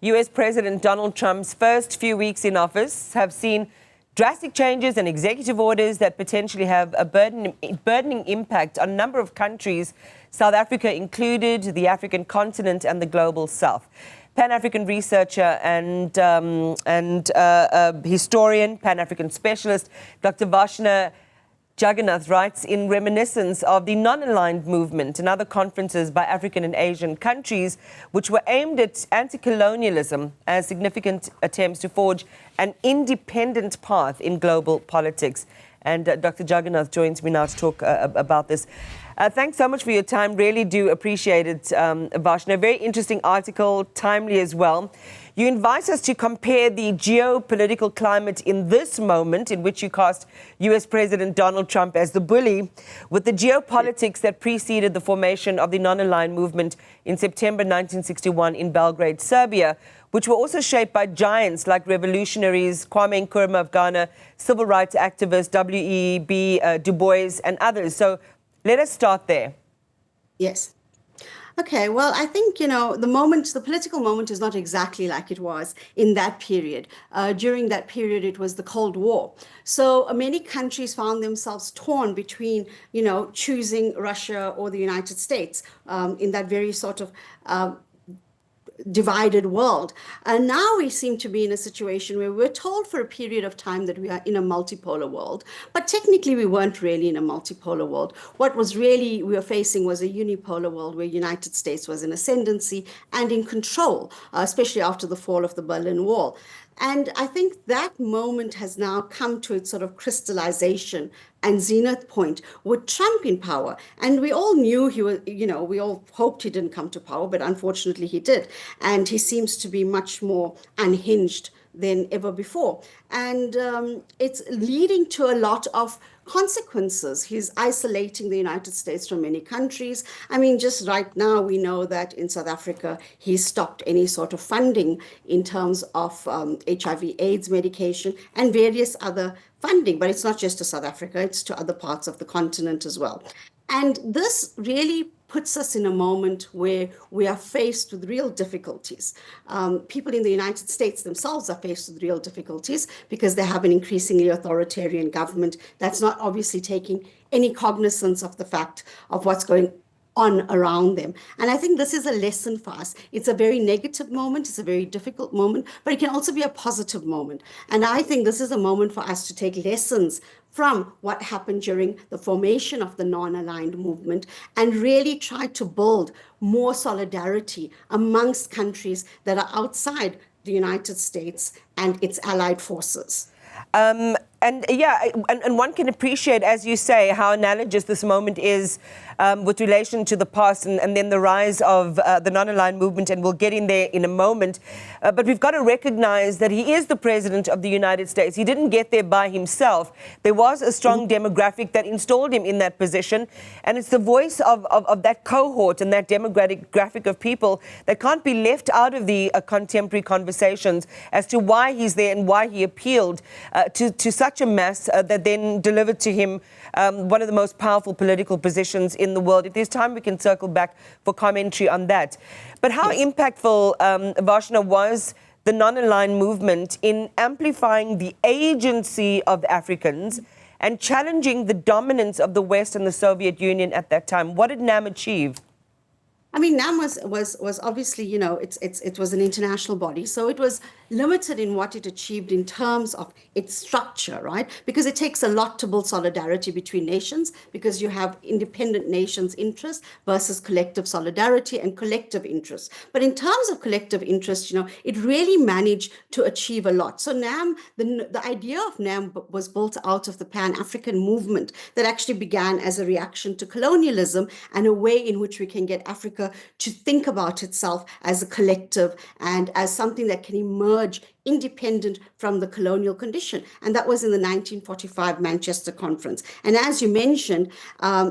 US President Donald Trump's first few weeks in office have seen drastic changes and executive orders that potentially have a burdening impact on a number of countries, South Africa included, the African continent and the global south. Pan-African researcher and historian, Pan-African specialist, Dr Vashna Jagarnath writes in reminiscence of the non-aligned movement and other conferences by African and Asian countries which were aimed at anti-colonialism as significant attempts to forge an independent path in global politics. And Dr. Jagarnath joins me now to talk about this. Thanks so much for your time. Really do appreciate it, Vashna. A very interesting article, timely as well. You invite us to compare the geopolitical climate in this moment, in which you cast US President Donald Trump as the bully, with the geopolitics that preceded the formation of the non-aligned movement in September 1961 in Belgrade, Serbia, which were also shaped by giants like revolutionaries Kwame Nkrumah of Ghana, civil rights activists W.E.B. Du Bois, and others. So let us start there. Yes. Okay, well, I think, the political moment is not exactly like it was in that period. During that period, it was the Cold War. So many countries found themselves torn between, choosing Russia or the United States in that very sort of divided world. And now we seem to be in a situation where we're told for a period of time that we are in a multipolar world, but technically we weren't really in a multipolar world. What was really we were facing was a unipolar world where United States was in ascendancy and in control, especially after the fall of the Berlin Wall. And I think that moment has now come to its sort of crystallization and zenith point with Trump in power. And we all knew he was, we all hoped he didn't come to power, but unfortunately he did. And he seems to be much more unhinged than ever before. And it's leading to a lot of consequences. He's isolating the United States from many countries. I mean, just right now, we know that in South Africa, he stopped any sort of funding in terms of HIV/AIDS medication and various other funding. But it's not just to South Africa, it's to other parts of the continent as well. And this really puts us in a moment where we are faced with real difficulties. People in the United States themselves are faced with real difficulties because they have an increasingly authoritarian government that's not obviously taking any cognizance of the fact of what's going on around them. And I think this is a lesson for us. It's a very negative moment. It's a very difficult moment, but it can also be a positive moment. And I think this is a moment for us to take lessons from what happened during the formation of the non-aligned movement and really try to build more solidarity amongst countries that are outside the United States and its allied forces. And one can appreciate, as you say, how analogous this moment is with relation to the past and then the rise of the non-aligned movement, and we'll get in there in a moment. But we've got to recognize that he is the president of the United States. He didn't get there by himself. There was a strong demographic that installed him in that position, and it's the voice of that cohort and that demographic of people that can't be left out of the contemporary conversations as to why he's there and why he appealed to such a mass that then delivered to him one of the most powerful political positions in the world. If there's time, we can circle back for commentary on that. But how impactful, Vashna, was the non-aligned movement in amplifying the agency of Africans and challenging the dominance of the West and the Soviet Union at that time? What did NAM achieve? I mean, NAM was obviously, it was an international body, so it was limited in what it achieved in terms of its structure, right? Because it takes a lot to build solidarity between nations, because you have independent nations' interests versus collective solidarity and collective interests. But in terms of collective interest, it really managed to achieve a lot. So NAM, the idea of NAM was built out of the Pan-African movement that actually began as a reaction to colonialism and a way in which we can get Africa to think about itself as a collective and as something that can emerge independent from the colonial condition. And that was in the 1945 Manchester Conference. And as you mentioned,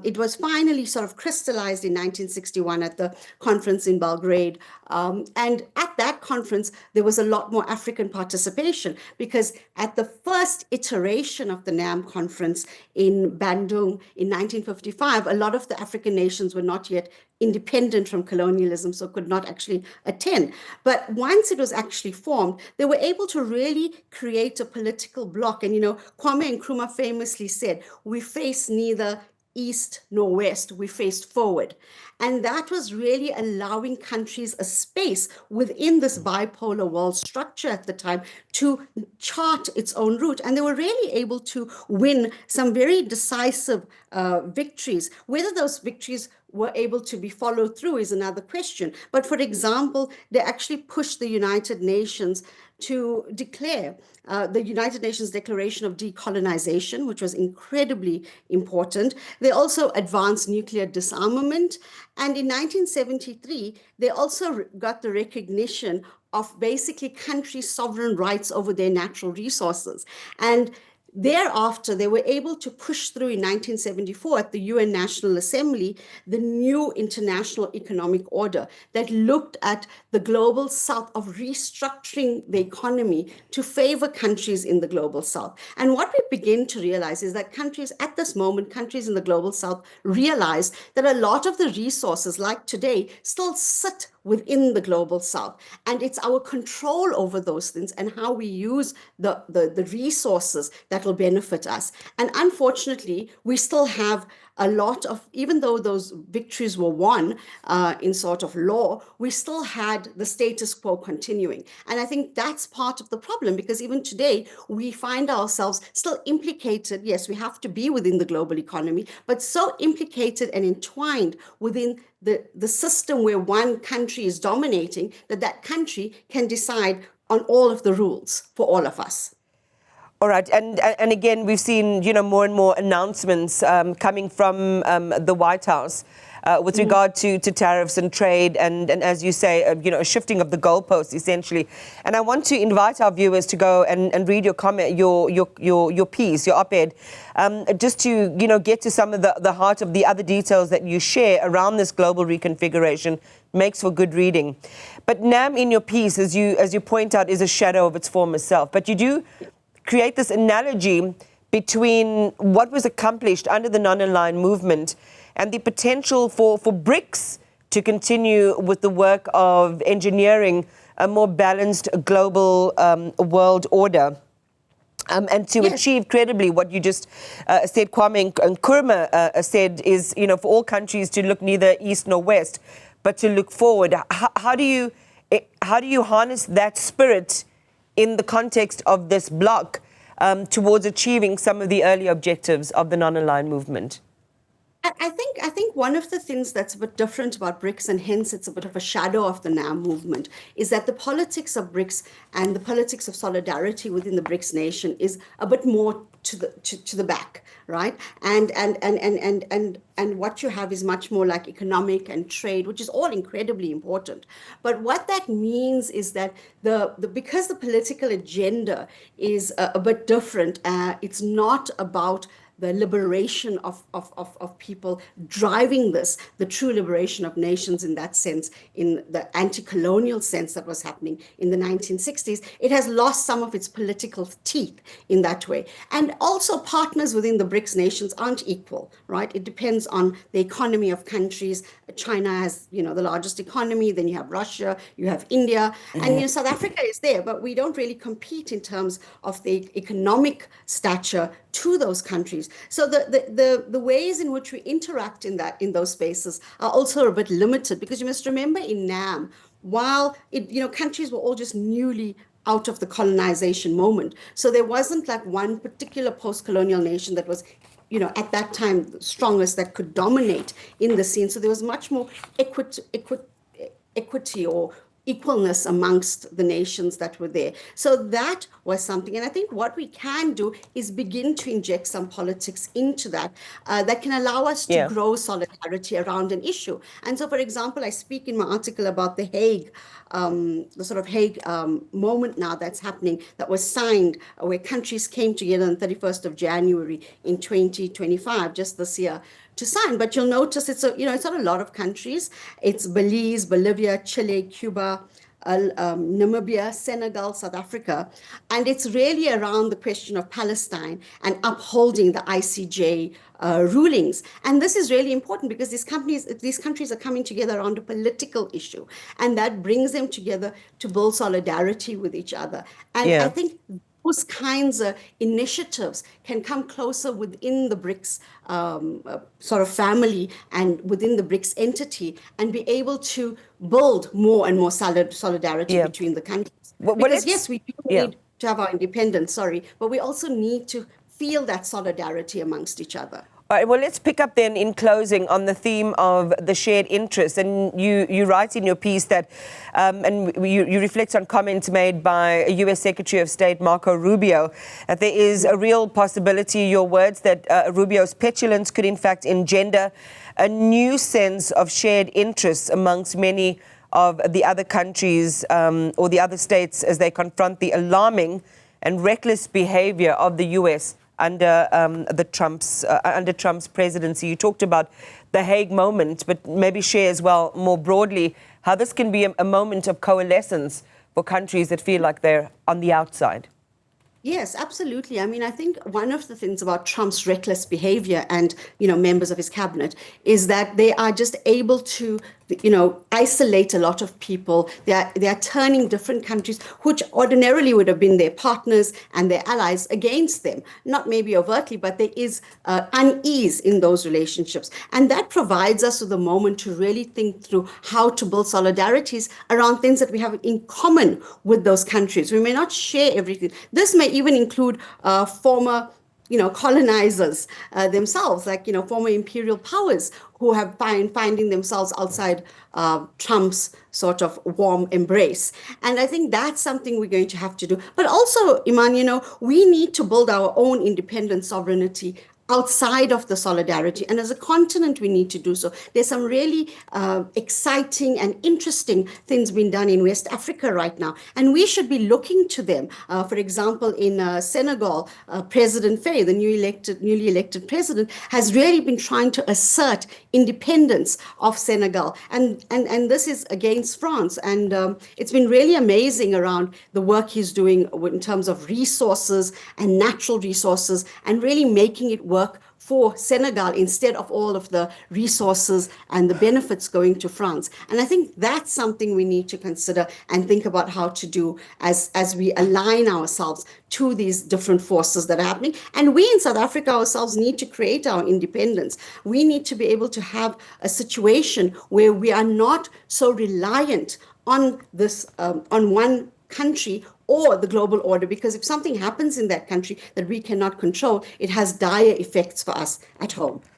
it was finally sort of crystallized in 1961 at the conference in Belgrade. And at that conference, there was a lot more African participation because at the first iteration of the NAM conference in Bandung in 1955, a lot of the African nations were not yet independent from colonialism, so could not actually attend. But once it was actually formed, they were able to really create a political bloc. And, Kwame Nkrumah famously said, we face neither east nor west, we faced forward. And that was really allowing countries a space within this bipolar world structure at the time to chart its own route. And they were really able to win some very decisive victories. Whether those victories were able to be followed through is another question. But for example, they actually pushed the United Nations to declare the United Nations Declaration of Decolonization, which was incredibly important. They also advanced nuclear disarmament. And in 1973, they also got the recognition of basically countries' sovereign rights over their natural resources. And thereafter, they were able to push through in 1974 at the UN National Assembly the new international economic order that looked at the global south of restructuring the economy to favor countries in the global south. And what we begin to realize is that countries at this moment, countries in the global south, realize that a lot of the resources, like today, still sit within the global south. And it's our control over those things and how we use the resources that will benefit us. And unfortunately, we still have a lot of, even though those victories were won in sort of law, we still had the status quo continuing. And I think that's part of the problem, because even today, we find ourselves still implicated. Yes, we have to be within the global economy, but so implicated and entwined within the system where one country is dominating, that country can decide on all of the rules for all of us. All right, and again, we've seen more and more announcements coming from the White House with regard to tariffs and trade, and as you say, a shifting of the goalposts essentially. And I want to invite our viewers to go and read your comment, your piece, your op-ed, just to get to some of the heart of the other details that you share around this global reconfiguration. Makes for good reading. But NAM, in your piece, as you point out, is a shadow of its former self. But you do create this analogy between what was accomplished under the non-aligned movement and the potential for Brics to continue with the work of engineering a more balanced global world order. And to achieve credibly what you just said, Kwame Nkrumah said, is for all countries to look neither east nor west, but to look forward. How do you harness that spirit in the context of this bloc towards achieving some of the early objectives of the non-aligned movement? I think one of the things that's a bit different about Brics, and hence it's a bit of a shadow of the NAM movement, is that the politics of Brics and the politics of solidarity within the Brics nation is a bit more to the back, right? And what you have is much more like economic and trade, which is all incredibly important. But what that means is that because the political agenda is a bit different, it's not about the liberation of people driving this, the true liberation of nations in that sense, in the anti-colonial sense that was happening in the 1960s. It has lost some of its political teeth in that way. And also partners within the Brics nations aren't equal, right? It depends on the economy of countries. China has, the largest economy, then you have Russia, you have India, and South Africa is there, but we don't really compete in terms of the economic stature to those countries. So the ways in which we interact in those spaces are also a bit limited, because you must remember in NAM, while countries were all just newly out of the colonization moment, so there wasn't like one particular post-colonial nation that was at that time the strongest that could dominate in the scene. So there was much more equity or equalness amongst the nations that were there. So that was something. And I think what we can do is begin to inject some politics into that, that can allow us to grow solidarity around an issue. And so, for example, I speak in my article about the Hague, the sort of Hague moment now that's happening, that was signed, where countries came together on 31st of January in 2025, just this year, to sign. But you'll notice it's not a lot of countries. It's Belize, Bolivia, Chile, Cuba, Namibia, Senegal, South Africa. And it's really around the question of Palestine and upholding the ICJ rulings. And this is really important because these countries are coming together around a political issue, and that brings them together to build solidarity with each other. And I Yeah. think those kinds of initiatives can come closer within the Brics sort of family and within the Brics entity, and be able to build more and more solidarity Yeah. between the countries. Well, Because it's yes, we do yeah. need to have our independence, sorry, but we also need to feel that solidarity amongst each other. All right, well, let's pick up then in closing on the theme of the shared interests. And you write in your piece that, and you reflect on comments made by U.S. Secretary of State Marco Rubio, that there is a real possibility, your words, that Rubio's petulance could in fact engender a new sense of shared interests amongst many of the other countries or the other states as they confront the alarming and reckless behavior of the U.S. under Trump's presidency. You talked about the Hague moment, but maybe share as well more broadly how this can be a moment of coalescence for countries that feel like they're on the outside. Yes, absolutely. I mean, I think one of the things about Trump's reckless behavior and, members of his cabinet is that they are just able to, isolate a lot of people. They are turning different countries, which ordinarily would have been their partners and their allies, against them. Not maybe overtly, but there is unease in those relationships. And that provides us with a moment to really think through how to build solidarities around things that we have in common with those countries. We may not share everything. This may even include former colonizers themselves, like, former imperial powers who have finding themselves outside Trump's sort of warm embrace. And I think that's something we're going to have to do. But also, Iman, we need to build our own independent sovereignty outside of the solidarity. And as a continent, we need to do so. There's some really exciting and interesting things being done in West Africa right now. And we should be looking to them. For example, in Senegal, President Faye, the newly elected president, has really been trying to assert independence of Senegal. And this is against France. And it's been really amazing around the work he's doing in terms of resources and natural resources, and really making it work for Senegal instead of all of the resources and the benefits going to France. And I think that's something we need to consider and think about how to do as we align ourselves to these different forces that are happening. And we in South Africa ourselves need to create our independence. We need to be able to have a situation where we are not so reliant on this, on one country or the global order, because if something happens in that country that we cannot control, it has dire effects for us at home.